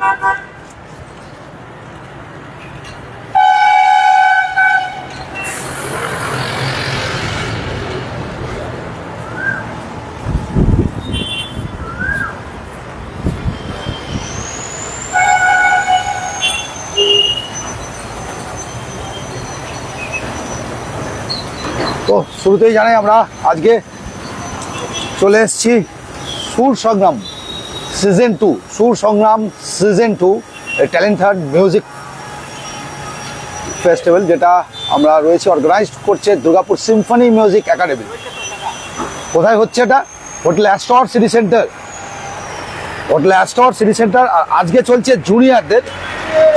তো শুরুতেই জানাই আমরা আজকে চলে এসেছি সুর সংগ্রাম সিজন 2, সুর সংগ্রাম season 2 talent hunt music festival, যেটা আমরা রয়েছে অর্গানাইজড করছে দুর্গাপুর সিম্ফনি মিউজিক একাডেমি। কোথায় হচ্ছে এটা? Hotel Astor city centre, hotel Astor city centre. আর আজকে চলছে জুনিয়রদের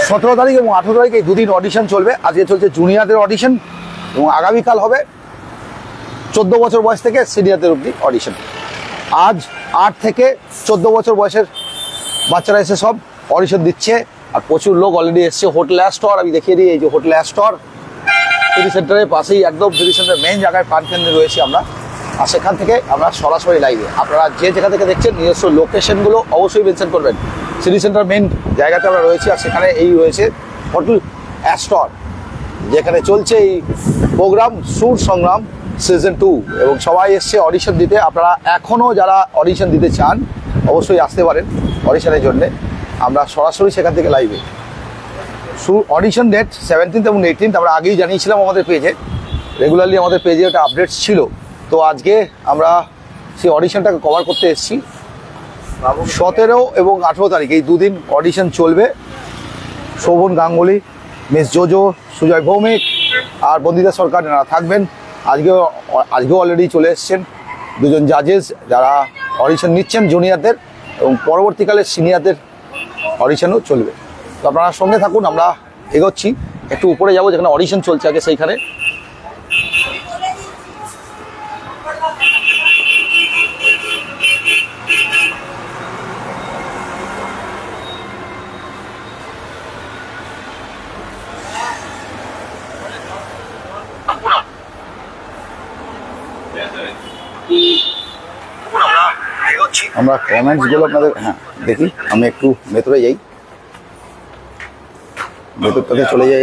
17 তারিখ এবং 18 তারিখ, এই দুদিন অডিশন চলবে। আজকে চলছে জুনিয়রদের অডিশন এবং আগামীকাল হবে 14 বছর বয়স থেকে সিনিয়রদের অবধি অডিশন। আজ 8 থেকে 14 বছর বয়সের বাচ্চারা এসে সব অডিশন দিচ্ছে, আর প্রচুর লোক অলরেডি এসছে। হোটেল অ্যাস্টর আমি দেখিয়ে দিই, এই যে হোটেল অ্যাস্টর সিটি সেন্টারের পাশেই, একদম সিটি সেন্টারের মেইন জায়গায় প্রাণকেন্দ্রে রয়েছি আমরা। আর সেখান থেকে আমরা সরাসরি লাইভে, আপনারা যে জায়গা থেকে দেখছেন নিজস্ব লোকেশনগুলো অবশ্যই মেনশন করবেন। সিটি সেন্টার মেইন জায়গাতে আমরা রয়েছি, আর সেখানে এই রয়েছে হোটেল অ্যাস্টর, যেখানে চলছে এই প্রোগ্রাম সুর সংগ্রাম সিজন 2, এবং সবাই এসছে অডিশন দিতে। আপনারা এখনও যারা অডিশন দিতে চান অবশ্যই আসতে পারেন অডিশনের জন্যে। আমরা সরাসরি সেখান থেকে লাইভে। অডিশন ডেট 17 এবং 18 আমরা আগেই জানিয়েছিলাম আমাদের পেজে, রেগুলারলি আমাদের পেজে একটা আপডেটস ছিল। তো আজকে আমরা সেই অডিশনটাকে কভার করতে এসেছি। 17 এবং 18 তারিখ এই দুদিন অডিশন চলবে। শোভন গাঙ্গুলি, মিস জোজো, সুজয় ভৌমিক আর বন্দিতা সরকার যারা থাকবেন। আজকেও অলরেডি চলে এসছেন দুজন জাজেস যারা অডিশন নিচ্ছেন জুনিয়রদের, এবং পরবর্তীকালে সিনিয়রদের অডিশনও চলবে। তো আপনারা সঙ্গে থাকুন, আমরা এগোচ্ছি। একটু উপরে যাব যেখানে অডিশন চলছে আগে সেইখানে। আমরা কমেন্টসগুলো আপনাদের দেখি। আমি একটু ভেতরে যাই, ভেতরটাতে চলে যাই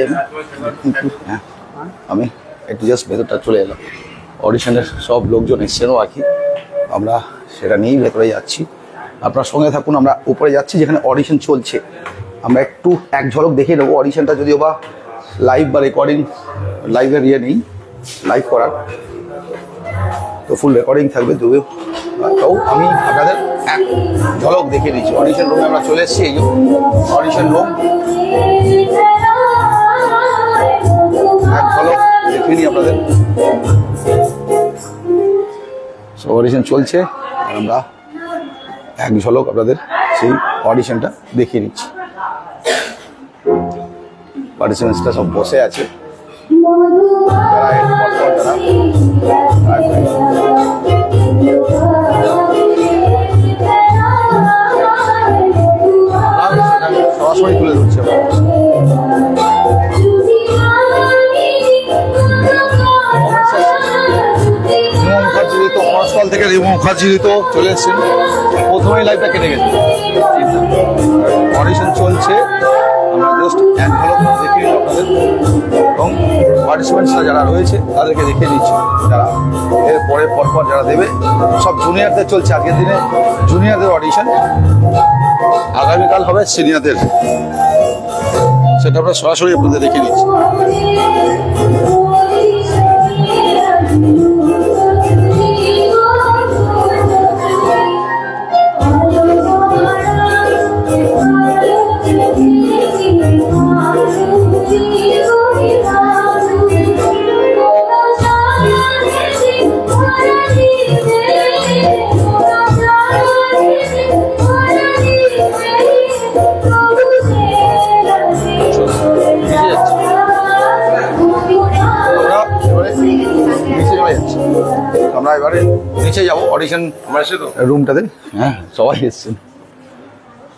আমি একটু জাস্ট ভেতরটা চলে এলাম। অডিশনের সব লোকজন এসছেনও আর কি, আমরা সেটা নিয়েই ভেতরে যাচ্ছি। আপনার সঙ্গে থাকুন, আমরা উপরে যাচ্ছি যেখানে অডিশন চলছে। আমরা একটু এক ঝলক দেখিয়ে নেবো অডিশনটা, যদিও বা লাইভ বা রেকর্ডিং, লাইভের ইয়ে নেই লাইভ করার, তো ফুল রেকর্ডিং থাকবে। যদিও তাও আমি আপনাদের এক ঝলক দেখিয়ে দিচ্ছি। অডিশন রুমে আমরা চলে এসেছি, এই যে অডিশন রুম, এক ঝলক দেখিয়ে নিই আপনাদের। সব অডিশন চলছে, আমরা এক ঝলক আপনাদের সেই অডিশনটা দেখিয়ে নিচ্ছি। পার্টিসিপেন্টসরা সব বসে আছে, সরাসরি তুলে ধরছি আমরা। থেকে রিমু মুখার্জি তো চলে এসেছেন, প্রথমেই লাইভটা কেটে গেছে। অডিশন চলছে, আমরা জাস্ট এক ঝলক দেখিয়ে নিই আপনাদের, এবং পার্টিসিপেন্টসরা যারা রয়েছে তাদেরকে দেখিয়ে দিচ্ছি, যারা এর পরপর যারা দেবে। সব জুনিয়রদের চলছে আজকের দিনে, জুনিয়রদের অডিশন। আগামীকাল হবে সিনিয়রদের, সেটা আমরা সরাসরি আপনাদের দেখিয়ে দিচ্ছি। আমরা এবারে নিচে যাবো অডিশন রুমটাতে। হ্যাঁ, সবাই এসছেন,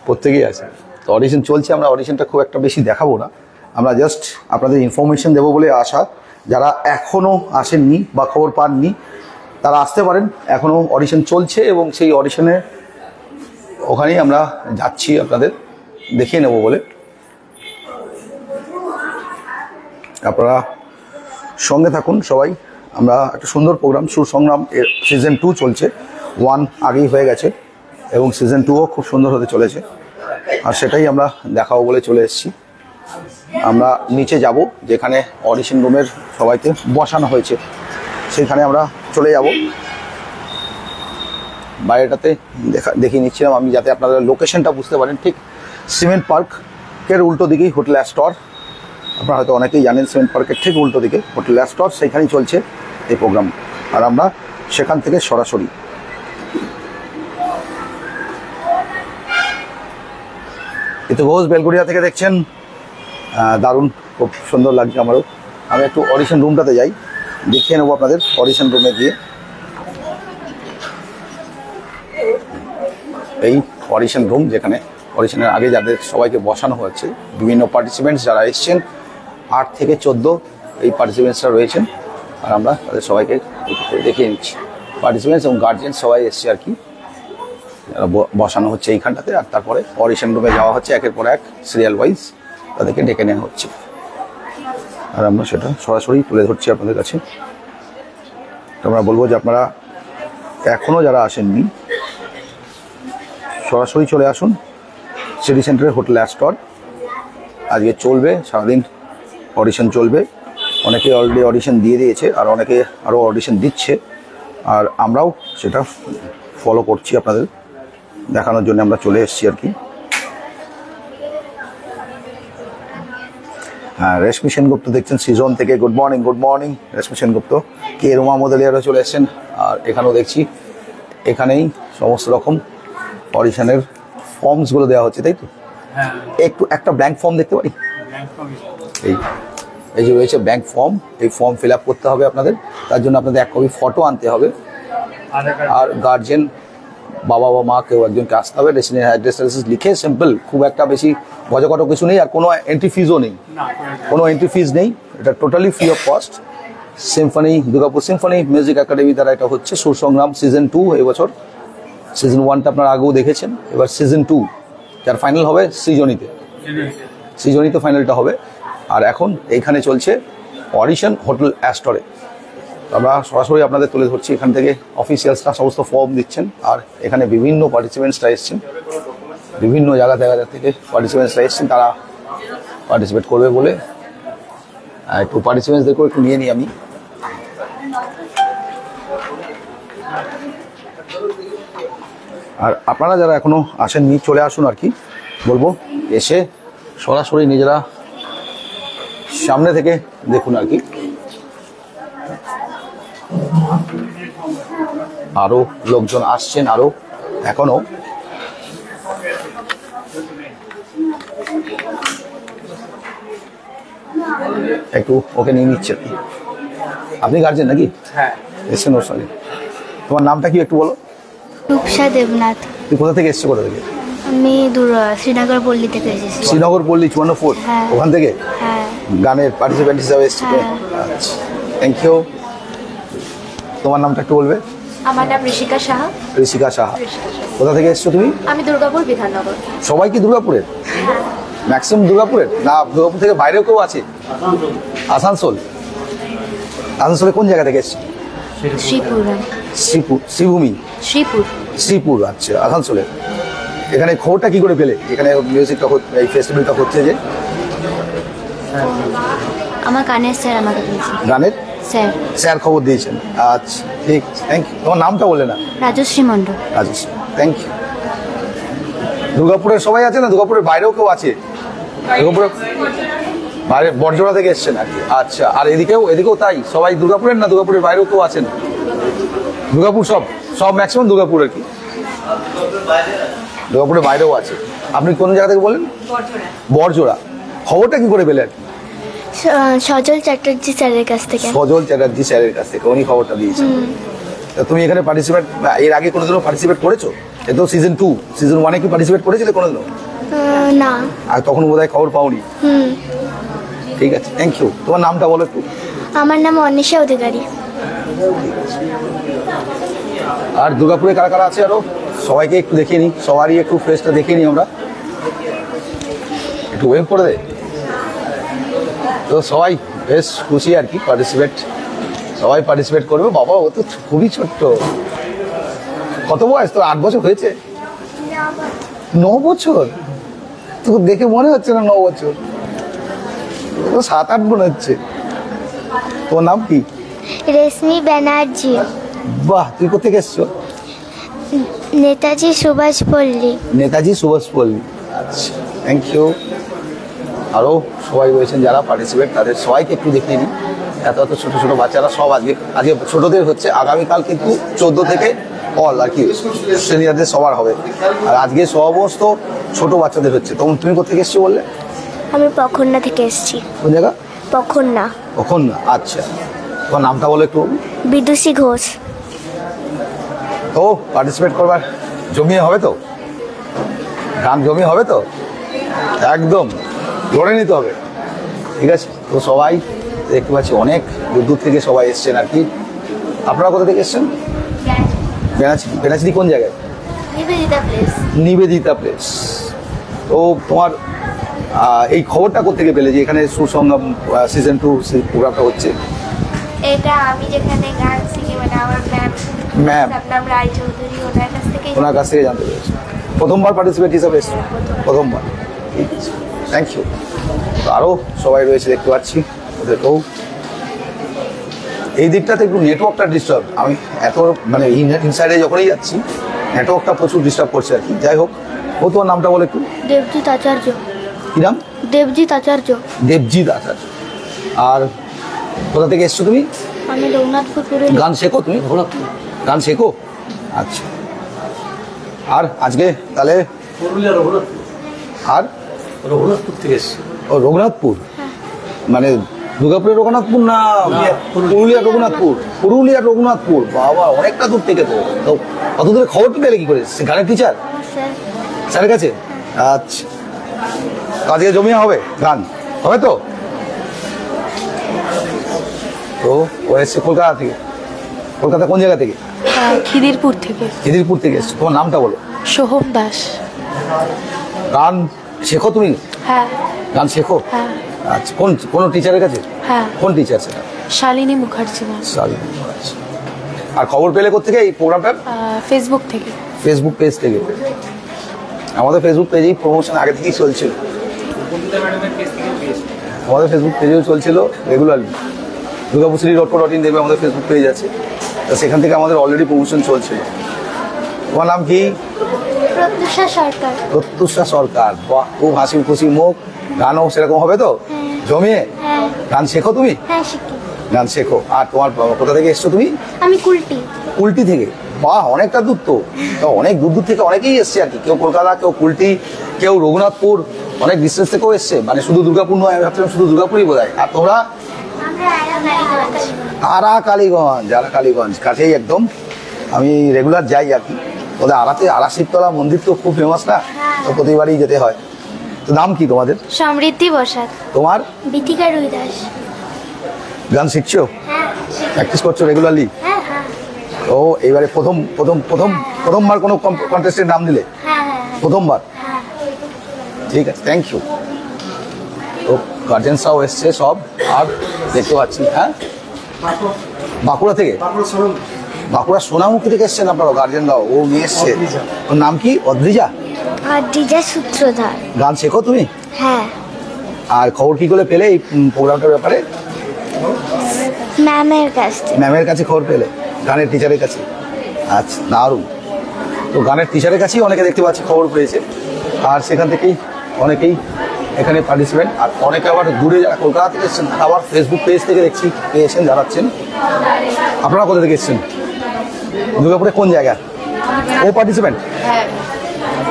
প্রত্যেকেই আছে। তো অডিশন চলছে, আমরা অডিশনটা খুব একটা বেশি দেখাবো না, আমরা জাস্ট আপনাদের ইনফরমেশন দেবো বলে আশা। যারা এখনও আসেননি বা খবর পাননি তারা আসতে পারেন, এখনও অডিশন চলছে এবং সেই অডিশনে ওখানেই আমরা যাচ্ছি আপনাদের দেখিয়ে নেব বলে। আপনারা সঙ্গে থাকুন সবাই। আমরা একটা সুন্দর প্রোগ্রাম, সুর সংগ্রাম এর সিজন 2 চলছে। 1 আগেই হয়ে গেছে এবং সিজন 2ও খুব সুন্দর হতে চলেছে, আর সেটাই আমরা দেখাবো বলে চলে এসেছি। আমরা নিচে যাব, যেখানে অডিশন রুমের সবাইকে বসানো হয়েছে, সেখানে আমরা চলে যাব। বাইরেটাতে দেখিয়ে নিচ্ছিলাম আমি, যাতে আপনারা লোকেশনটা বুঝতে পারেন। ঠিক সিমেন্ট পার্কের উল্টো দিকেই হোটেল অ্যাস্টর। আপনারা হয়তো অনেকেই জানেন, সিমেন্ট পার্কের ঠিক উল্টো দিকে হোটেল অ্যাস্টর, সেইখানেই চলছে এই প্রোগ্রাম। আর আমরা সেখান থেকে সরাসরি এতে ঘোষ বেলগুড়িয়া থেকে দেখছেন। দারুণ, খুব সুন্দর লাগছে আমারও। আমি একটু অডিশন রুমটাতে যাই, দেখিয়ে নেবো আপনাদের অডিশন রুমে গিয়ে। এই অডিশন রুম, যেখানে অডিশনের আগে যাদের সবাইকে বসানো হয়েছে, বিভিন্ন পার্টিসিপেন্টস যারা এসছেন, 8 থেকে 14 এই পার্টিসিপেন্টসরা রয়েছেন। আর আমরা তাদের সবাইকে দেখিয়ে নিচ্ছি। পার্টিসিপেন্টস এবং গার্জিয়ান সবাই এসছে আর কি, বসানো হচ্ছে এইখানটাতে। আর তারপরে অডিশন রুমে যাওয়া হচ্ছে, একের পর এক সিরিয়াল ওয়াইজ তাদেরকে ডেকে নেওয়া হচ্ছে। আর আমরা সেটা সরাসরি তুলে ধরছি আপনাদের কাছে। আমরা বলবো যে আপনারা এখনও যারা আসেননি, সরাসরি চলে আসুন সিটি সেন্টারের হোটেল অ্যাস্টর। আজকে চলবে সারাদিন, অডিশন চলবে। অনেকে অলরেডি অডিশন দিয়ে দিয়েছে, আর অনেকে আরও অডিশন দিচ্ছে। আর আমরাও সেটা ফলো করছি, আপনাদের দেখানোর জন্য আমরা চলে এসেছি আর কি। হ্যাঁ, রেশমি সেনগুপ্ত দেখছেন সিজন থেকে। গুড মর্নিং, গুড মর্নিং রেশমি সেনগুপ্ত। কে রুমা মোদালিয়ারও চলে এসছেন। আর এখানেও দেখছি, এখানেই সমস্ত রকম অডিশনের ফর্মসগুলো দেওয়া হচ্ছে, তাই তো? একটু একটা ব্ল্যাঙ্ক ফর্ম দেখতে পারি? এই যে রয়েছে ব্ল্যাঙ্ক ফর্ম, এই ফর্ম ফিল আপ করতে হবে আপনাদের। তার জন্য আপনাদের 1 কপি ফটো আনতে হবে, আর গার্জেন বাবা বা মা কেউ একজনকে আসতে হবে। রেসিডেন্ট অ্যাড্রেস লিখে, সিম্পল, খুব একটা বেশি গজকট কিছু নেই। আর কোনো এন্ট্রি ফিজও নেই, কোনো এন্ট্রি ফিজ নেই। এটা totally free of cost. Symphony, Durgapur symphony music academy দ্বারা এটা হচ্ছে। সুর সংগ্রাম সিজন 2 এবছর। সিজন 1টা আপনারা আগেও দেখেছেন, এবার সিজন 2 যার ফাইনাল হবে সৃজনীতে ফাইনালটা হবে। আর এখন এইখানে চলছে অডিশন হোটেল অ্যাস্টরে। আমরা সরাসরি আপনাদের তুলে ধরছি এখান থেকে। অফিসিয়ালসরা সমস্ত ফর্ম দিচ্ছেন, আর এখানে বিভিন্ন পার্টিসিপেন্টসরা এসছেন, বিভিন্ন জায়গা থেকে পার্টিসিপেন্টসরা এসছেন। তারা পার্টিসিপেট করবে বলে একটু পার্টিসিপেন্টসদেরকেও একটু নিয়ে নিই আমি। আর আপনারা যারা এখনো আসেননি, চলে আসুন আর কি বলবো। এসে সরাসরি নিজেরা সামনে থেকে দেখুন আর কি। আরো লোকজন আসছেন, আরো এখনো। একটু ওকে নিয়ে নিচ্ছে। আপনি গার্জেন নাকি? হ্যাঁ, এসছেন ওর সঙ্গে। তোমার নামটা কি একটু বলো? রূপসা দেবনাথ। তুই কোথা থেকে এসছো? কোথা থেকে? আমি শ্রীনগর পল্লী থেকে এসেছি। শ্রীনগর পল্লী 54? হ্যাঁ। ওখান থেকে হ্যাঁ। গানের পার্টিসিপেন্ট হিসাবে এসছি তো? আচ্ছা, থ্যাংক ইউ। তোমার নামটা একটু বলবে? আমার নাম ঋষিকা সাহা। ঋষিকা সাহা। কোথা থেকে এসছো তুমি? আমি দুর্গাপুর বিধাননগর। সবাই কি দুর্গাপুরের? ম্যাক্সিমাম দুর্গাপুরের? না, দুর্গাপুর থেকে বাইরেও কেউ আছে? আসানসোল। আসানসোলে কোন জায়গা থেকে এসছো? শ্রীভূমি। শ্রীপুর। আচ্ছা, আসানসোলে। এখানে খবরটা কি করে পেলে? এখানে মিউজিকটা, এই ফেস্টিভ্যালটা হচ্ছে যে? আমার গানের স্যার আমাকে দিয়েছে। গানের স্যার খবর দিয়েছেন। আচ্ছা, ঠিক, থ্যাংক ইউ। তোমার নামটা বলে না? রাজশ্রী মণ্ডল। Rajashree, thank you. দুর্গাপুরের সবাই আছে না? দুর্গাপুরের বাইরেও কেউ আছে? দুর্গাপুরের বাইরে বড়জোড়া থেকে এসছেন আর কি। আচ্ছা, আর এদিকেও তাই? সবাই দুর্গাপুরের না দুর্গাপুরের বাইরেও কেউ আছেন? দুর্গাপুর সব ম্যাক্সিমাম দুর্গাপুর আর কি। দুর্গাপুরের বাইরেও আছে। আপনি কোন জায়গা থেকে বলেন? বড়জোড়া। খবরটা কি করে পেলেন? সজল চ্যাটার্জি স্যারের কাছ থেকে। সজল চ্যাটার্জি স্যারের কাছ থেকে উনি খবরটা দিয়েছেন। তা তুমি এখানে পার্টিসিপেট এর আগে কোনোদিনও পার্টিসিপেট করেছো? এ তো সিজন 2, সিজন 1-এ কি পার্টিসিপেট করেছিলে কোনোদিনও? না। আর তখন বোধহয় খবর পাওনি। ঠিক আছে, থ্যাংক ইউ। তোমার নামটা বলো একটু। আমার নাম অনিশা অধিকারী। আর দুর্গাপুরে কারা কারা আছে আরো? সবাইকে একটু দেখিয়ে নিই, সবারই একটু ফেসটা দেখিয়ে নিই আমরা। একটু ওয়েভ করে দে। তো সবাই বেশ খুশি আর কি, সবাই পার্টিসিপেট করবে। বাবা ও তো খুবই ছোট্ট, কত বয়স তোর? 8 বছর হয়েছে? 9 বছর? তো দেখে মনে হচ্ছে না 9 বছর, তো 7-8 মনে হচ্ছে। তোর নাম কি? রেশমি ব্যানার্জি। বাহ, তুই কোথেকে এসছো? নেতাজি সুভাষ পল্লী। নেতাজি সুভাষ পল্লী, আচ্ছা, থ্যাংক ইউ। আরও সবাই রয়েছেন যারা পার্টিসিপেট, তাদের সবাইকে একটু দেখিয়ে নিই। এত ছোট ছোট বাচ্চারা সব আজকে ছোটদের হচ্ছে, আগামীকাল কিন্তু 14 থেকে অল আর কি সিনিয়রদের সবার হবে। আর আজকে সমস্ত ছোট বাচ্চাদের হচ্ছে। তখন তুমি কোথেকে এসছো বললে? আমি পখন্না থেকে এসেছি। কোন জায়গা? পখন্না। পখন্না, আচ্ছা। তোমার নামটা বলো একটু। বিদুষী ঘোষ। তো পার্টিসিপেট করবার জমিয়ে হবে তো? গান জমিয়ে হবে তো? একদম লড়ে নিতে হবে, ঠিক আছে? তো সবাই দেখতে পাচ্ছি অনেক দূর থেকে সবাই এসছেন আর কি। আপনারা কোথা থেকে এসছেন? বেনাচিরি কোন জায়গায়? নিবেদিতা প্লেস। তো তোমার এই খবরটা কোথেকে পেলে যে এখানে সুসংগম সিজন 2 প্রোগ্রামটা হচ্ছে? এটা আমি যেখানে গান শিখি, মানে আমার ম্যাম নাম রায়চৌধুরী, ওনার কাছ থেকে জানতে পেরেছি। প্রথমবার পার্টিসিপেট হিসাবে এসছে? প্রথমবার, ঠিক আছে, থ্যাংক ইউ। তো আরও সবাই রয়েছে দেখতে পাচ্ছি, ওদেরকেও। এই দিকটাতে একটু নেটওয়ার্কটা ডিস্টার্ব, আমি এত মানে ইনসাইডে যখনই যাচ্ছি নেটওয়ার্কটা প্রচুর ডিস্টার্ব করছে আর কি। যাই হোক, ও তোমার নামটা বলে একটু। দেবজিৎ আচার্য। কি নাম? দেবজিৎ আচার্য। দেবজিৎ আচার্য। আর কোথা থেকে এসছো তুমি? আমি রঘুনাথপুর পুরুলিয়া। গান শেখো তুমি? গান শেখো, আচ্ছা। আর আজকে তাহলে পুরুলিয়া রঘুনাথপুর। আর রঘুনাথপুর থেকে এসছি। ও রঘুনাথপুর, মানে দুর্গাপুরের রঘুনাথপুর না পুরুলিয়ার রঘুনাথপুর? পুরুলিয়ার রঘুনাথপুর, বাবা অনেকটা দূর থেকে। তো তো অত দূরে খবরটা পেলে কি করে? গানের টিচার স্যারের কাছে, আচ্ছা। আজকে জমিয়ে হবে গান, হবে তো? তো ও এসছে কলকাতা থেকে। কলকাতা কোন জায়গা থেকে? খিদিরপুর থেকে। খিদিরপুর থেকে এসছো। তোমার নামটা বলো। সোহম দাস। গান শেখো তুমি? হ্যাঁ। গান শেখো, হ্যাঁ। আচ্ছা। কোন টিচারের কাছে? হ্যাঁ। কোন টিচার সেটা? শালিনী মুখার্জি ম্যাম। আচ্ছা। আর খবর পেলে কোথেকে এই প্রোগ্রামটার? ফেসবুক থেকে। ফেসবুক পেজ থেকে। আমাদের ফেসবুক পেজেই প্রমোশন আগে থেকেই চলছিল, আমাদের ফেসবুক পেজেও চলছিল রেগুলারলি। দুর্গাপুরী.co.in দেবে আমাদের ফেসবুক পেজ আছে, তো সেখান থেকে আমাদের অলরেডি প্রমোশন চলছিল। তোমার নাম কি? প্রত্যুষা সরকার। প্রত্যুষা সরকার, বাহ, খুব হাসি খুশি মুখ। গানও সেরকম হবে তো জমিয়ে? হ্যাঁ। গান শেখো তুমি? হ্যাঁ শিখি। গান শেখো। আর তোমার কোথা থেকে এসছো তুমি? আমি কুলটি। কুলটি থেকে, বাহ, অনেকটা দূর তো। অনেক দূর দূর থেকে অনেকেই এসছে আর কি, কেউ কলকাতা, কেউ কুলটি, কেউ রঘুনাথপুর, অনেক ডিস্টেন্স থেকেও এসছে। মানে শুধু দুর্গাপুর নয়, আমি ভাবছিলাম শুধু দুর্গাপুরই বোধ হয়। আর তোমরা? আরাকালীগঞ্জ কাছেই একদম। আমি রেগুলার যাই আর কি। ওদের আরা শিবতলা মন্দির তো খুব ফেমাস না, তো প্রতিবারই যেতে হয়। তো নাম কি তোমাদের? সমৃদ্ধি বসাক। তোমার? বিথিকা রুই দাস। গান শিখছো? হ্যাঁ। প্র্যাকটিস করছো রেগুলারলি? হ্যাঁ হ্যাঁ তো এইবারে প্রথমবার কোনো কন্টেস্টের নাম দিলে? হ্যাঁ হ্যাঁ। প্রথমবার, ঠিক আছে, থ্যাংক ইউ। তো গার্জেন্সরাও এসছে সব, আর দেখতে পাচ্ছি। হ্যাঁ, বাঁকুড়া থেকে? বাঁকুড়া সোনামুখী থেকে এসছেন আপনারা গার্জেনরাও? ও নিয়ে এসছে। ওর নাম কি? অদ্রিজা? অদ্রিজা সূত্রধার। গান শেখো তুমি? হ্যাঁ। আর খবর কি করে পেলে এই প্রোগ্রামটার ব্যাপারে? ম্যামের কাছ থেকে। ম্যামের কাছে খবর পেলে? গানের টিচারের কাছে, আচ্ছা, দারুণ। তো গানের টিচারের কাছেই অনেকে দেখতে পাচ্ছি খবর পেয়েছে, আর সেখান থেকেই অনেকেই এখানে পার্টিসিপেট। আর অনেকে আবার দূরে যারা কলকাতা থেকে এসেছেন, আবার ফেসবুক পেজ থেকে দেখছি পেয়েছেন, জানাচ্ছেন। আপনারা কোথা থেকে এসেছেন? দুর্গাপুরে কোন জায়গা? ও পার্টিসিপেন্ট?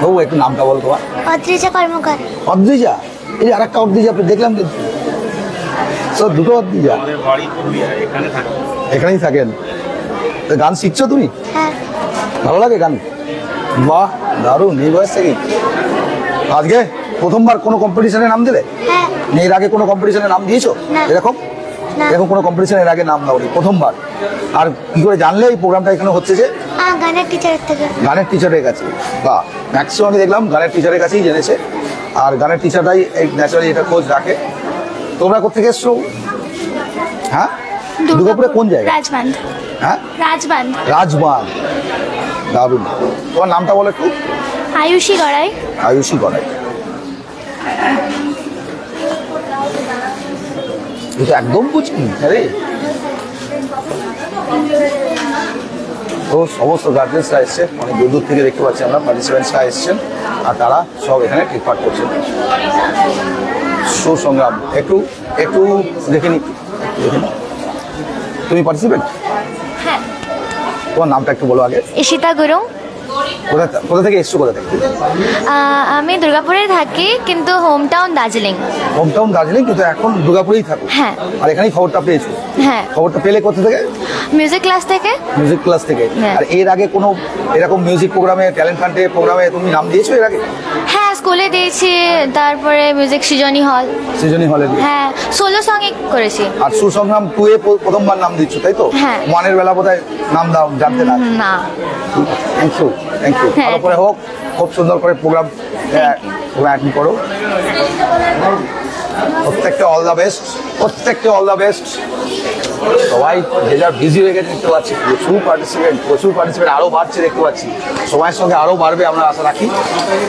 ও একটু নামটা বলো তোমার। অদ্রিজা কর্মকার। অদ্রিজা, এই যে আরেকটা অদ্রিজা দেখলাম কিন্তু, সব দুটো অদ্রিজা। এখানেই থাকেন? তো গান শিখছো তুমি? হ্যাঁ। ভালো লাগে গান? বাহ, দারুণ। এই বয়স থেকে আজকে প্রথমবার কোনো কম্পিটিশনে নাম দিলে? হ্যাঁ। এর আগে কোনো কম্পিটিশনে নাম দিয়েছো? না। এরকম এরকম কোনো কম্পিটিশনের আগে নাম দাওনি, প্রথমবার? আর কি করে জানলে এই প্রোগ্রামটা এখানে হচ্ছে? যে গানের টিচারের থেকে। গানের টিচারের কাছে, বা ম্যাক্সিমাম আমি দেখলাম গানের টিচারের কাছেই জেনেছে। আর গানের টিচারটাই এই ন্যাচারালি এটা খোঁজ রাখে। তোমরা কোথেকে এসছো? হ্যাঁ, দুর্গাপুরে কোন জায়গা? রাজবান্ধ। হ্যাঁ, রাজবান্ধ। রাজবান, দারুণ। তোমার নামটা বলো একটু। আয়ুষী গড়াই। আয়ুষী গড়াই। এটা একদম বুঝি আরে তো সমস্ত গার্জেন্সরা এসছে, অনেক দূর দূর থেকে দেখতে পাচ্ছি আমরা, পার্টিসিপেন্টসরা এসছেন আর তারা সব এখানে টেকপার্ট করছেন। সুসংগ্রাম একটু একটু দেখে নি, তুমি পার্টিসিপেন্ট? হ্যাঁ। তোমার নামটা একটু বলো আগে। ঈশিতা গুরুং। কোথা থেকে এসছো? কোথা থেকে? আমি দুর্গাপুরে থাকি, কিন্তু home town Darjeeling. Home town Darjeeling, কিন্তু এখন দুর্গাপুরেই থাকো? হ্যাঁ। আর এখানেই খবরটা পেয়েছো? হ্যাঁ। খবরটা পেলে কোথা থেকে? মিউজিক ক্লাস থেকে। মিউজিক ক্লাস থেকে। হ্যাঁ। আর এর আগে কোনো এরকম মিউজিক প্রোগ্রামে, ট্যালেন্ট হান্টে প্রোগ্রামে তুমি নাম দিয়েছো এর আগে? হ্যাঁ, স্কুলে দিয়েছি, তারপরে মিউজিক সৃজনী হল। সৃজনী হলে? হ্যাঁ, সোলো সং করেছি। আর সুসংগ্রাম 2 এ প্রথমবার নাম দিচ্ছ, তাই তো? হ্যাঁ। মনের বেলা বোধহয় নাম দাও, জানতে না? না। Thank you, thank you. হ্যাঁ। ভালো করে হোক, খুব সুন্দর করে প্রোগ্রাম অ্যাটেন্ড করো। প্রত্যেককে অল দ্য বেস্ট, প্রত্যেককে অল দ্য বেস্ট। সবাই যে যা বিজি হয়ে গেছে দেখতে পাচ্ছি, প্রচুর পার্টিসিপেন্ট আরও বাড়ছে দেখতে পাচ্ছি, সময়ের সঙ্গে আরও বাড়বে আমরা আশা রাখি।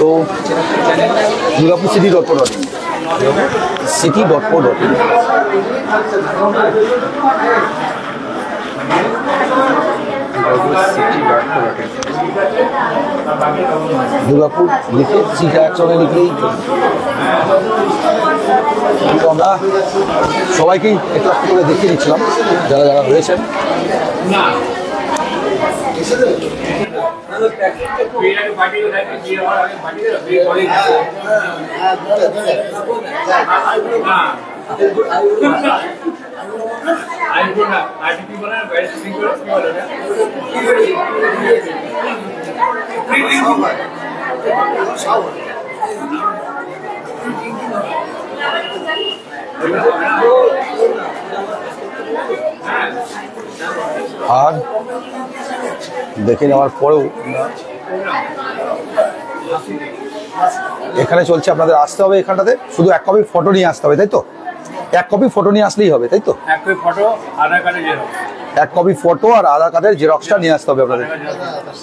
তো দুর্গাপুর city.co.in, city.co.in। দুর্গাপুর লিখে সিটা একসঙ্গে লিখেই আমরা সবাইকেই একটু একটু করে দেখিয়ে দিচ্ছিলাম যারা যারা রয়েছেন। আর দেখে নেওয়ার পরেও এখানে চলছে, আপনাদের আসতে হবে এখানটাতে, শুধু এক কপি ফটো নিয়ে আসতে হবে, তাই তো? এক কপি ফটো নিয়ে আসলেই হবে, তাই তো? এক কপি ফটো, আধার কার্ডের জেরক্স। এক কপি ফটো আর আধার কার্ডের জেরক্সটা নিয়ে আসতে হবে আপনাদের।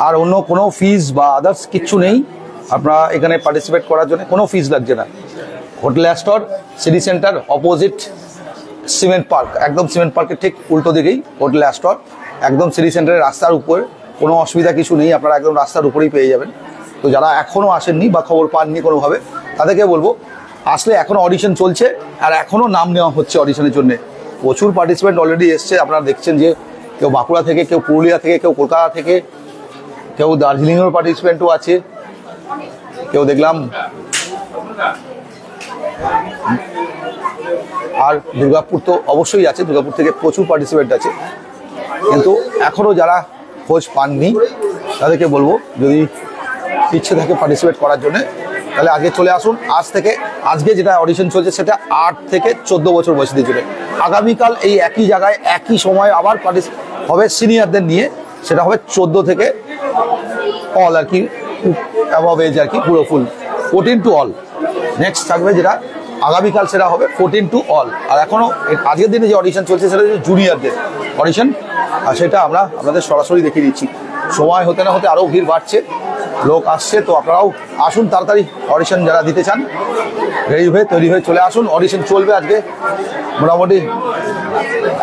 আর অন্য কোনো ফিস বা আদার্স কিচ্ছু নেই। আপনারা এখানে পার্টিসিপেট করার জন্য কোনো ফিস লাগছে না। Hotel Astor, city centre, opposite cement park, একদম সিমেন্ট পার্কের ঠিক উল্টো দিকেই হোটেল অ্যাস্টর, একদম সিটি সেন্টারের রাস্তার উপর। কোনো অসুবিধা কিছু নেই, আপনারা একদম রাস্তার উপরেই পেয়ে যাবেন। তো যারা এখনও আসেননি বা খবর পাননি কোনোভাবে, তাদেরকে বলবো আসলে এখনও অডিশন চলছে আর এখনও নাম নেওয়া হচ্ছে অডিশনের জন্য। প্রচুর পার্টিসিপেন্ট অলরেডি এসছে, আপনারা দেখছেন যে কেউ বাঁকুড়া থেকে, কেউ পুরুলিয়া থেকে, কেউ কলকাতা থেকে, কেউ দার্জিলিংয়ের পার্টিসিপেন্টও আছে, কেউ দেখলাম। আর দুর্গাপুর তো অবশ্যই আছে, দুর্গাপুর থেকে প্রচুর পার্টিসিপেন্ট আছে। কিন্তু এখনও যারা খোঁজ পাননি তাদেরকে বলবো যদি ইচ্ছে থাকে পার্টিসিপেট করার জন্য, তাহলে আজকে চলে আসুন। আজকে যেটা অডিশন চলছে সেটা 8 থেকে 14 বছর বয়সীদের জন্য। আগামীকাল এই একই জায়গায় একই সময় আবার হবে সিনিয়রদের নিয়ে, সেটা হবে 14 থেকে অল আর কি, অ্যাবভ এজ আর কি, পুরো ফুল 14 টু অল। নেক্সট থাকবে যেটা আগামীকাল, সেটা হবে 14 টু অল। আর এখনও আজকের দিনে যে অডিশন চলছে সেটা হচ্ছে জুনিয়রদের অডিশন, আর সেটা আমরা আপনাদের সরাসরি দেখিয়ে দিচ্ছি। সময় হতে না হতে আরও ভিড় বাড়ছে, লোক আসছে। তো আপনারাও আসুন তাড়াতাড়ি, অডিশন যারা দিতে চান রেডি হয়ে তৈরি হয়ে চলে আসুন। অডিশন চলবে আজকে মোটামুটি,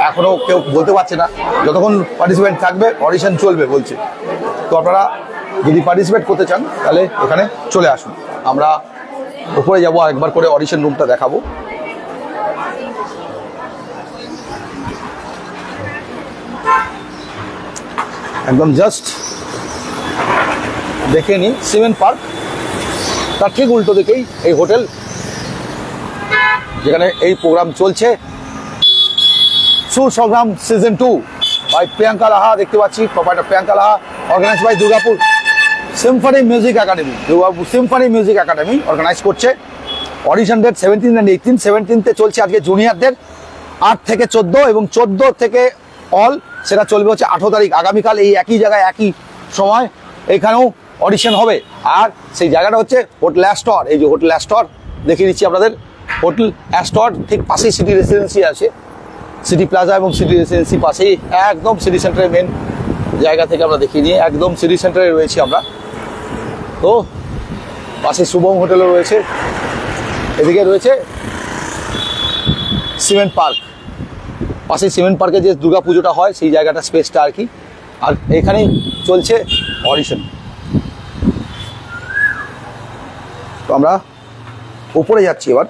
এখনও কেউ বলতে পারছে না যতক্ষণ পার্টিসিপেন্ট থাকবে অডিশন চলবে বলছে। তো আপনারা যদি পার্টিসিপেট করতে চান তাহলে এখানে চলে আসুন। আমরা উপরে যাবো, আরেকবার করে অডিশন রুমটা দেখাবো। একদম জাস্ট দেখে নিই, সিমেন্ট পার্ক তার ঠিক উল্টো দিকেই এই হোটেল, যেখানে এই প্রোগ্রাম চলছে। সুসংগ্রাম সিজন 2 বাই প্রিয়াঙ্কা লাহা, দেখতে পাচ্ছি proprietor Priyanka Laha, organise by Durgapur symphony music academy. Durgapur symphony music academy organise করছে। Audition date 17 and 18। 17-তে চলছে আজকে জুনিয়রদের, 8 থেকে 14 এবং 14 থেকে অল, সেটা চলবে হচ্ছে 18 তারিখ আগামীকাল এই একই জায়গায় একই সময় এখানেও অডিশন হবে। আর সেই জায়গাটা হচ্ছে হোটেল অ্যাস্টর। এই যে হোটেল অ্যাস্টর দেখিয়ে দিচ্ছি আপনাদের। হোটেল অ্যাস্টর ঠিক পাশেই সিটি রেসিডেন্সি আছে, সিটি প্লাজা এবং সিটি রেসিডেন্সি পাশেই, একদম সিটি সেন্টারের মেন জায়গা থেকে আমরা দেখিয়ে নিই। একদম সিটি সেন্টারে রয়েছি আমরা। তো পাশে শুভম হোটেলও রয়েছে, এদিকে রয়েছে সিমেন্ট পার্ক, পাশে সিমেন্ট পার্কে যে দুর্গা পুজোটা হয় সেই জায়গাটা, স্পেসটা আর কি। আর এখানেই চলছে অডিশন। তো আমরা উপরে যাচ্ছি এবার।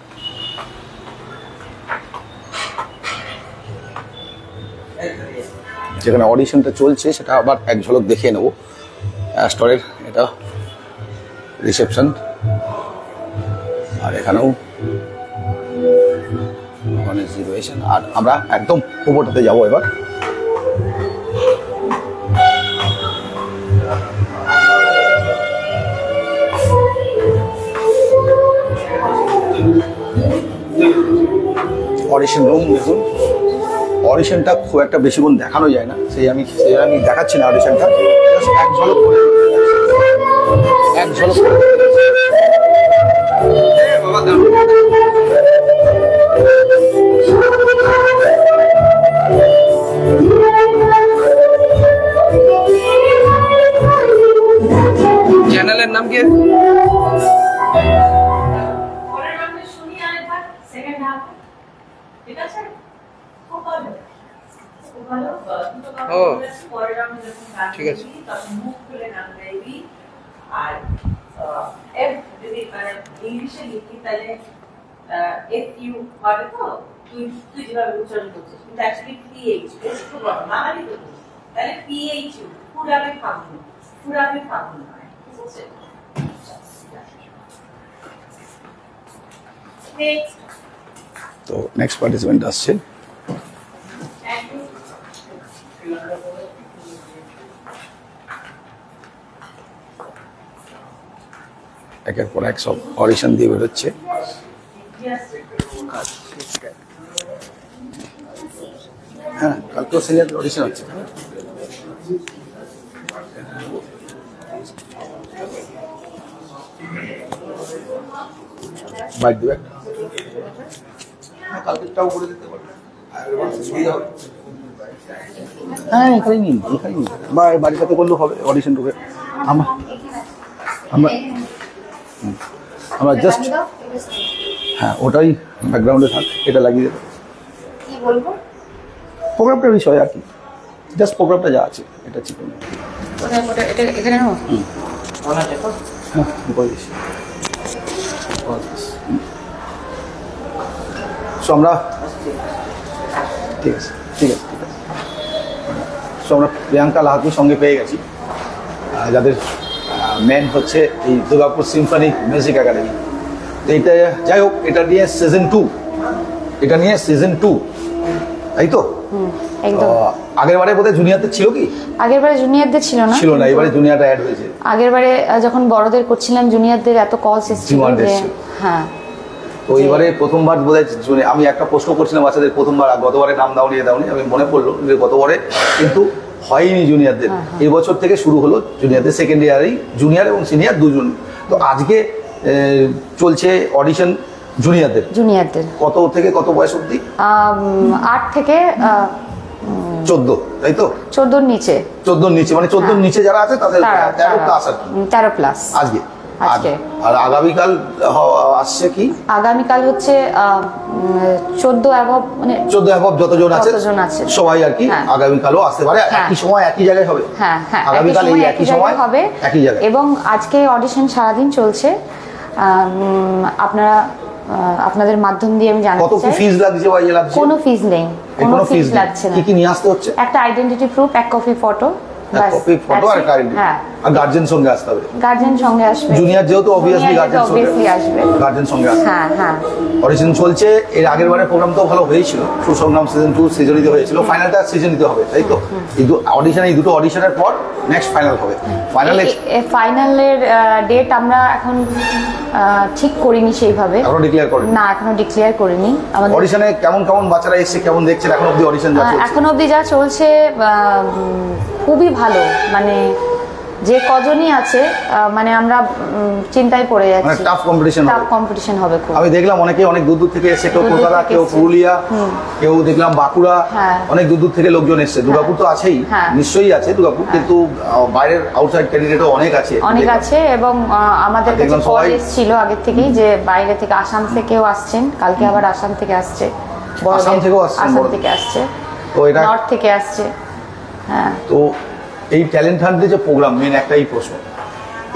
যেখানে অডিশনটা চলছে সেটা আবার এক ঝলক দেখিয়ে নেব। অ্যাস্টরের এটা রিসেপশন, আর এখানেও গণেশজি রয়েছেন। আর আমরা একদম উপরটাতে যাবো এবার। অডিশন রুম দেখুন, অডিশনটা খুব একটা বেশিক্ষণ দেখানো যায় না, সেই আমি দেখাচ্ছি না অডিশনটা, জাস্ট এক ঝলক করে, এক ঝলক করে। চ্যানেলের নাম কি? ও ঠিক আছে। আর যদি ইংলিশে লিখি তাহলে FU হবে তো, তুই যেভাবে উচ্চারণ করছিস, কিন্তু অ্যাকচুয়ালি PH একটু বড় বাঙালি তো, তাহলে PHU পুরাবে ফাগুন, পুরাবে ফাগুন হয়, ঠিক আছে? নেক্সট। তো নেক্সট পার্টিসিপেন্ট আসছে। একের পর এক সব অডিশন দিয়ে বেরোচ্ছে। হ্যাঁ, কালকেও সিনিয়র অডিশন হচ্ছে। বাইক দেবে, কালকেরটাও করে দিতে পারবে। হ্যাঁ, এখানেই নিন, এখানেই নিন, বা বাড়ির সাথে করলেও হবে অডিশন রুমে। আমরা আমরা জাস্ট, হ্যাঁ ওটাই ব্যাকগ্রাউন্ডে থাক, এটা লাগিয়ে দেবো। কি বলবো? প্রোগ্রামটার বিষয় আর কি, জাস্ট প্রোগ্রামটা যা আছে এটা চিকেন। এখানে নাও। হ্যাঁ, করে দিচ্ছি। সো আমরা, ঠিক আছে ঠিক আছে ঠিক আছে। সো আমরা প্রিয়াঙ্কা লাহাতির সঙ্গে পেয়ে গেছি, যাদের মেন হচ্ছে এই দুর্গাপুর সিম্ফনি মিউজিক একাডেমি। তো এটা যাই হোক, এটা নিয়ে সিজন 2, এটা নিয়ে সিজন 2, তাই তো? একদম। আগের বারে বোধহয় জুনিয়রদের ছিল কি? আগের বারে জুনিয়রদের ছিল না, ছিল না, এবারে জুনিয়রটা অ্যাড হয়েছে। আগের বারে যখন বড়দের করছিলাম জুনিয়রদের এত কলস এসেছিল যে, হ্যাঁ। তো এবারে প্রথমবার বোধহয় আমি একটা প্রশ্ন করছিলাম বাচ্চাদের, প্রথমবার গতবারে নাম দাওনি দাওনি, আমি মনে পড়লো যে গতবারে কিন্তু হয়নি জুনিয়রদের, এই বছর থেকে শুরু হলো জুনিয়রদের। সেকেন্ড ইয়ারেই জুনিয়র এবং সিনিয়র দুজন। তো আজকে চলছে অডিশন জুনিয়রদের। কত থেকে কত বয়স অবধি? 8 থেকে 14, তাই তো? 14 নিচে, 14 নিচে, মানে 14 নিচে যারা আছে তাদের 13 প্লাস আর কি। 13 প্লাস আজকে। আর আগামীকাল আসছে কি? আগামীকাল হচ্ছে 14 অ্যাবভ, মানে 14 অ্যাবভ যতজন আছে সবাই আর কি আগামীকালও আসতে পারে। একই সময় একই জায়গায় হবে। হ্যাঁ হ্যাঁ, আগামীকাল এই একই সময় হবে, একই জায়গায়। এবং আজকে অডিশন সারাদিন চলছে। আপনারা আপনাদের মাধ্যম দিয়ে আমি জানাতে চাই, কত কি ফিস লাগছে বা ইয়ে লাগছে? কোনো ফিস নেই, কোনো ফিস লাগছে না। কি কি নিয়ে আসতে হচ্ছে? একটা আইডেন্টিটি প্রুফ, এক কপি ফটো, কপি ফটো আর আইডেন্টিটি। হ্যাঁ, আর গার্জিয়ান সঙ্গে আসতে হবে। গার্জিয়ান সঙ্গে আসবে, জুনিয়র যেহেতু অবভিয়াসলি গার্জিয়ান সঙ্গে আসবে, গার্জিয়ান সঙ্গে আসবে। হ্যাঁ হ্যাঁ। অডিশন চলছে। এর আগের বারে প্রোগ্রাম তো ভালো হয়েছিল, সুসংগ্রাম সিজন 2 সিজনিতে হয়েছিল, ফাইনালটা সিজনিতে হবে, তাই তো? এই অডিশন, এই দুটো অডিশনের পর নেক্সট ফাইনাল হবে। ফাইনালের ডেট আমরা এখন ঠিক করিনি সেইভাবে, এখনো ডিক্লেয়ার করিনি। না, এখনো ডিক্লেয়ার করিনি। আমাদের অডিশনে কেমন কেমন বাচ্চারা এসে কেমন দেখছেন এখন অবধি অডিশন যা চলছে? এখন অবধি যা চলছে খুবই ভালো, মানে যে কজনই আছে মানে আমরা চিন্তায় পড়ে মানে যাচ্ছি। টাফ কম্পিটিশন হবে খুব। আমি দেখলাম অনেকে অনেক দূর দূর থেকে এসে, কেউ দূর দূর কলকাতা, থেকে কেউ এসছে। পুরুলিয়া, কেউ দেখলাম বাঁকুড়া, হ্যাঁ। অনেক দূর দূর থেকে লোকজন এসছে। দুর্গাপুর তো আছেই, হ্যাঁ। নিশ্চয়ই আছে দুর্গাপুর, কিন্তু বাইরের আউটসাইড ক্যান্ডিডেটও অনেক আছে। অনেক আছে এবং আমাদের কাছে দেখলাম কল সবাই- এসেছিল আগের থেকেই যে বাইরে থেকে আসাম থেকেও আসছেন, কালকে আবার আসাম থেকে আসছে, আসাম থেকেও আসছেন, আসাম বড়দের। থেকে আসছে, তো এটা নর্থ থেকে আসছে। হ্যাঁ, তো এই ট্যালেন্ট হান্টের যে প্রোগ্রাম, মেন একটাই প্রশ্ন,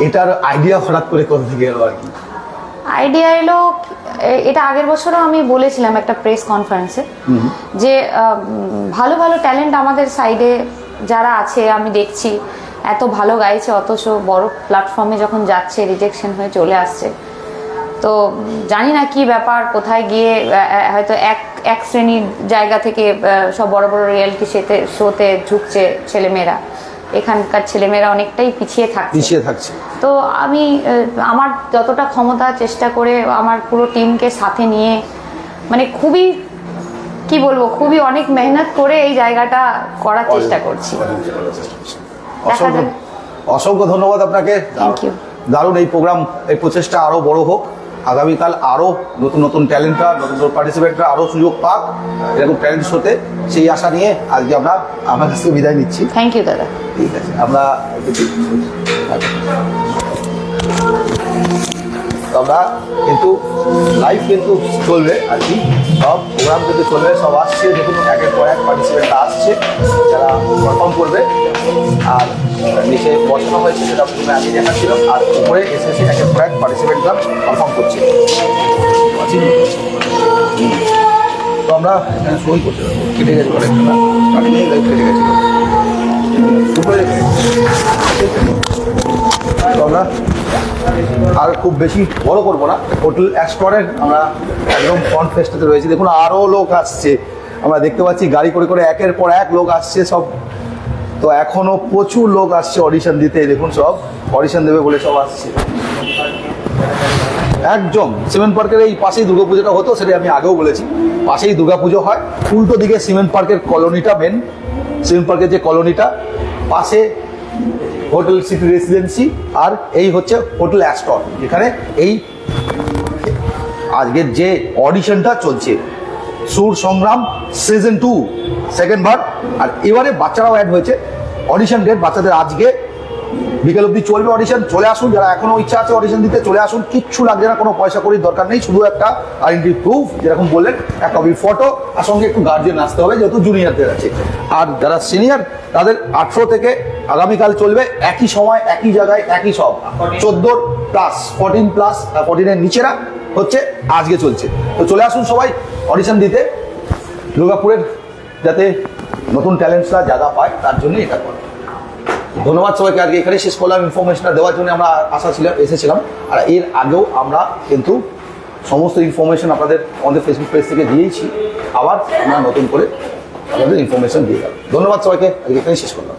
এটার আইডিয়া হঠাৎ করে কোথা থেকে এলো আর কি? আইডিয়া এলো, এটা আগের বছরও আমি বলেছিলাম একটা প্রেস কনফারেন্সে যে ভালো ভালো ট্যালেন্ট আমাদের সাইডে যারা আছে আমি দেখছি এত ভালো গাইছে, অথচ বড় প্ল্যাটফর্মে যখন যাচ্ছে রিজেকশন হয়ে চলে আসছে। তো জানি না কি ব্যাপার, কোথায় গিয়ে হয়তো এক শ্রেণীর জায়গা থেকে সব বড় বড় রিয়েলিটি শোতে ঝুঁকছে ছেলেমেয়েরা, এখানকার ছেলেমেয়েরা অনেকটাই পিছিয়ে থাকছে। তো আমি আমার যতটা ক্ষমতা চেষ্টা করে আমার পুরো টিমকে সাথে নিয়ে মানে খুবই কি বলবো, খুবই অনেক মেহনত করে এই জায়গাটা করার চেষ্টা করছি। অসংখ্য অসংখ্য ধন্যবাদ আপনাকে। Thank you. দারুণ এই প্রোগ্রাম, এই প্রচেষ্টা আরো বড় হোক, আগামীকাল আরো নতুন নতুন ট্যালেন্টরা, নতুন নতুন পার্টিসিপেন্টরা আরো সুযোগ পাক এরকম ট্যালেন্ট শোতে, সেই আশা নিয়ে আজকে আমরা আমার কাছ থেকে বিদায় নিচ্ছি। থ্যাংক ইউ দাদা। ঠিক আছে, আমরা আমরা কিন্তু লাইভ কিন্তু চলবে আর কি, সব প্রোগ্রাম কিন্তু চলবে, সব আসছে, দেখুন একের পর এক পার্টিসিপেন্ট আসছে যারা পারফর্ম করবে। আর নিচে বসানো হয়েছে সেটা প্রথমে আমি দেখাচ্ছিলাম, আর উপরে এসেছে একের পর এক পার্টিসিপেন্টরা পারফর্ম করছে। তো আমরা এখানে সই করতে পারবো, কেটে গেছে অনেকটা না, স্টার্টিংয়ে লাইভ কেটে গেছিলো। তো আমরা আর খুব বেশি বড় করবো না, হোটেল অ্যাস্টরের আমরা একদম ফ্রন্ট ফেস্টাতে রয়েছি। দেখুন আরও লোক আসছে, আমরা দেখতে পাচ্ছি গাড়ি করে করে একের পর এক লোক আসছে সব। তো এখনো প্রচুর লোক আসছে অডিশন দিতে, দেখুন সব অডিশন দেবে বলে সব আসছে। একদম সিমেন্ট পার্কের এই পাশেই দুর্গাপুজোটা হতো, সেটা আমি আগেও বলেছি, পাশেই দুর্গাপুজো হয়। উল্টো দিকে সিমেন্ট পার্কের কলোনিটা, মেন সিমেন্ট পার্কের যে কলোনিটা, পাশে হোটেল সিটি রেসিডেন্সি, আর এই হচ্ছে হোটেল অ্যাস্টর, যেখানে এই আজকের যে অডিশনটা চলছে, সুর সংগ্রাম সিজন 2 সেকেন্ড বার। আর এবারে বাচ্চারাও অ্যাড হয়েছে। অডিশন ডেট বাচ্চাদের আজকে বিকেল অবধি চলবে অডিশন। চলে আসুন, যারা এখনো ইচ্ছা আছে অডিশন দিতে চলে আসুন, কিচ্ছু লাগছে না, কোনো পয়সা করির দরকার নেই, শুধু একটা আইডেন্টি প্রুফ যেরকম বললেন, এক কপি ফটো, আর সঙ্গে একটু গার্জিয়ান আসতে হবে যেহেতু জুনিয়রদের আছে। আর যারা সিনিয়র তাদের 18 থেকে আগামীকাল চলবে, একই সময় একই জায়গায় একই সব, 14 প্লাস 14 প্লাস 14-এর নিচেরা হচ্ছে আজকে চলছে। তো চলে আসুন সবাই অডিশন দিতে, দুর্গাপুরের যাতে নতুন ট্যালেন্টসরা জায়গা পায় তার জন্য এটা করে। ধন্যবাদ সবাইকে, আজকে এখানে শেষ করলাম। ইনফরমেশনটা দেওয়ার জন্য আমরা এসেছিলাম, আর এর আগেও আমরা কিন্তু সমস্ত ইনফরমেশন আপনাদের আমাদের ফেসবুক পেজ থেকে দিয়েছি, আবার আমরা নতুন করে আপনাদের ইনফরমেশন দিয়ে গেলাম। ধন্যবাদ সবাইকে, আজকে এখানে শেষ করলাম।